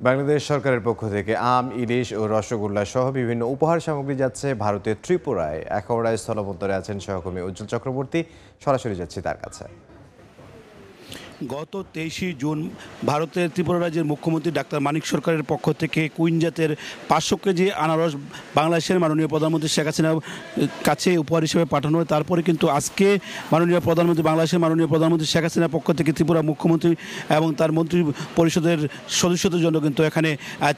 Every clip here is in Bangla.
বাংলাদেশ সরকারের পক্ষ থেকে আম, ইলিশ ও রসগোল্লা সহ বিভিন্ন উপহার সামগ্রী যাচ্ছে ভারতের ত্রিপুরায়। আখাউড়ায় স্থলবন্দরে আছেন সহকর্মী উজ্জ্বল চক্রবর্তী। সরাসরি যাচ্ছি তার কাছে। গত 23শে জুন ভারতের ত্রিপুরা রাজ্যের মুখ্যমন্ত্রী ডাক্তার মানিক সরকারের পক্ষ থেকে কুইন জাতের 500 কেজি আনারস বাংলাদেশের মাননীয় প্রধানমন্ত্রী শেখ হাসিনার কাছে উপহার হিসেবে পাঠানো হয়। তারপরে কিন্তু আজকে বাংলাদেশের মাননীয় প্রধানমন্ত্রী শেখ হাসিনার পক্ষ থেকে ত্রিপুরা মুখ্যমন্ত্রী এবং তার মন্ত্রী পরিষদের সদস্যদের জন্য কিন্তু এখানে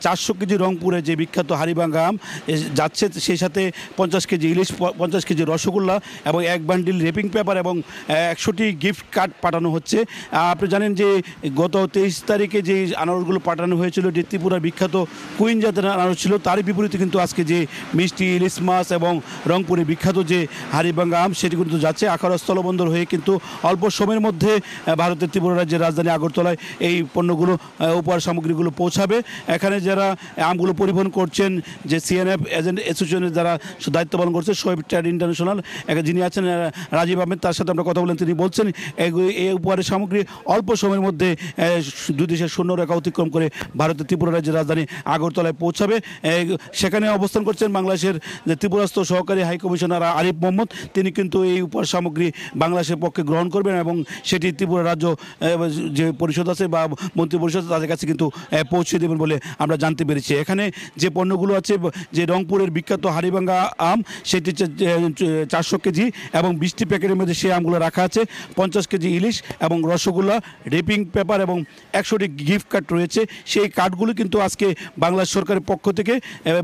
400 কেজি রংপুরে যে বিখ্যাত হাড়িভাঙ্গা আম যাচ্ছে, সেই সাথে 50 কেজি ইলিশ, 50 কেজি রসগোল্লা এবং 1 বান্ডিল রেপিং পেপার এবং 100টি গিফট কার্ড পাঠানো হচ্ছে। আপনি জানেন যে গত 23 তারিখে যে আনারসগুলো পাঠানো হয়েছিল, যে ত্রিপুরার বিখ্যাত কুইন জাতের আনারস ছিল, তারই বিপরীতে কিন্তু আজকে যে মিষ্টি ইলিশ মাছ এবং রংপুরে বিখ্যাত যে হাড়িভাঙ্গা আম সেটি কিন্তু যাচ্ছে আখাউড়া স্থলবন্দর হয়ে। কিন্তু অল্প সময়ের মধ্যে ভারতের ত্রিপুরা রাজ্যের রাজধানী আগরতলায় এই পণ্যগুলো, উপহার সামগ্রীগুলো পৌঁছাবে। এখানে যারা আমগুলো পরিবহন করছেন, যে সিএনএফ এজেন্ট অ্যাসোসিয়েশনের যারা দায়িত্ব পালন করছে, শোয়েব ট্রেড ইন্টারন্যাশনাল যিনি আছেন রাজীব আহমেদ, তার সাথে আমরা কথা বলেন। তিনি বলছেন এই উপহারের সামগ্রী অল্প সময়ের মধ্যে দুই দেশের শূন্যরেখা অতিক্রম করে ভারতের ত্রিপুরা রাজ্যের রাজধানী আগরতলায় পৌঁছাবে। সেখানে অবস্থান করছেন বাংলাদেশের যে ত্রিপুরাস্থ সহকারী হাই কমিশনার আরিফ মোহাম্মদ। তিনি কিন্তু এই উপহার সামগ্রী বাংলাদেশের পক্ষে গ্রহণ করবেন এবং সেটি ত্রিপুরা রাজ্য যে পরিষদ আছে বা মন্ত্রী পরিষদ, তাদের কাছে কিন্তু পৌঁছে দেবেন বলে আমরা জানতে পেরেছি। এখানে যে পণ্যগুলো আছে, যে রংপুরের বিখ্যাত হাড়িভাঙ্গা আম, সেটি 400 কেজি এবং 20টি প্যাকেটের মধ্যে সেই আমগুলো রাখা আছে। 50 কেজি ইলিশ এবং রসগোল্লা, রেপিং পেপার এবং 100টি গিফট কার্ড রয়েছে। সেই কার্ডগুলো কিন্তু আজকে বাংলাদেশ সরকারের পক্ষ থেকে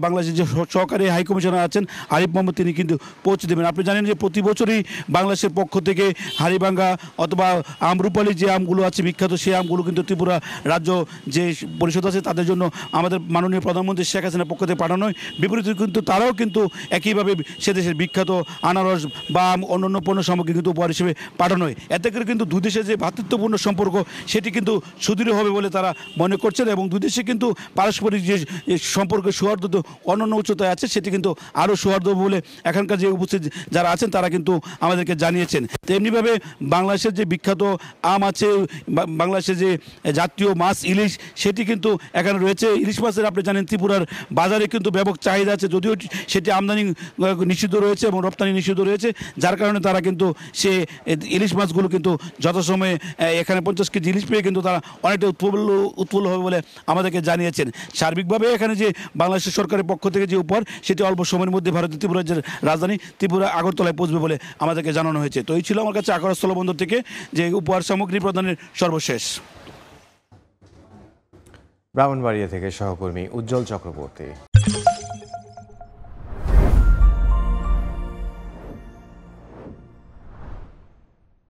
বাংলাদেশের যে সহকারী হাই কমিশনার আছেন আরিফ মোহাম্মদ, তিনি কিন্তু পৌঁছে দেবেন। আপনি জানেন যে প্রতি বছরই বাংলাদেশের পক্ষ থেকে হাড়িভাঙ্গা অথবা আমরুপালি যে আমগুলো আছে বিখ্যাত, সেই আমগুলো কিন্তু ত্রিপুরা রাজ্য যে পরিষদ আছে তাদের জন্য আমাদের মাননীয় প্রধানমন্ত্রী শেখ হাসিনার পক্ষ থেকে পাঠানো হয়। বিপরীতে কিন্তু তারাও কিন্তু একইভাবে সে দেশের বিখ্যাত আনারস বা অন্যান্য পণ্য সামগ্রী কিন্তু উপহার হিসেবে পাঠানো হয়। এতে করে কিন্তু দুই দেশের যে ভ্রাতৃত্বপূর্ণ সম্পর্ক সেটি কিন্তু সুদৃঢ় হবে বলে তারা মনে করছেন এবং দুই দেশে কিন্তু পারস্পরিক যে সম্পর্কের সৌহার্দ্য অনন্য উচ্চতায় আছে, সেটি কিন্তু আরও সৌহার্দ্য বলে এখানকার যে উপস্থিত যারা আছেন তারা কিন্তু আমাদেরকে জানিয়েছেন। তেমনিভাবে বাংলাদেশের যে বিখ্যাত আম আছে, বাংলাদেশের যে জাতীয় মাছ ইলিশ, সেটি কিন্তু এখানে রয়েছে। ইলিশ মাছের আপনি জানেন ত্রিপুরার বাজারে কিন্তু ব্যাপক চাহিদা আছে, যদিও সেটি আমদানি নিষিদ্ধ রয়েছে এবং রপ্তানি নিষিদ্ধ রয়েছে, যার কারণে তারা কিন্তু সে ইলিশ মাছগুলো কিন্তু যথাসময়ে এখানে 50 কেজি ইলিশ পেয়ে কিন্তু তারা অনেকটা উৎফুল্ল হবে বলে আমাদেরকে জানিয়েছেন। সার্বিকভাবে এখানে যে বাংলাদেশের সরকারের পক্ষ থেকে যে উপহার, সেটি অল্প সময়ের মধ্যে ভারতের ত্রিপুরা রাজ্যের রাজধানী ত্রিপুরা আগরতলায় পৌঁছবে বলে আমাদেরকে জানানো হয়েছে। তো এই ছিল আমার কাছে আখাউড়া স্থলবন্দর থেকে যে উপহার সামগ্রী প্রদানের সর্বশেষ। ব্রাহ্মণবাড়িয়া থেকে সহকর্মী উজ্জ্বল চক্রবর্তী।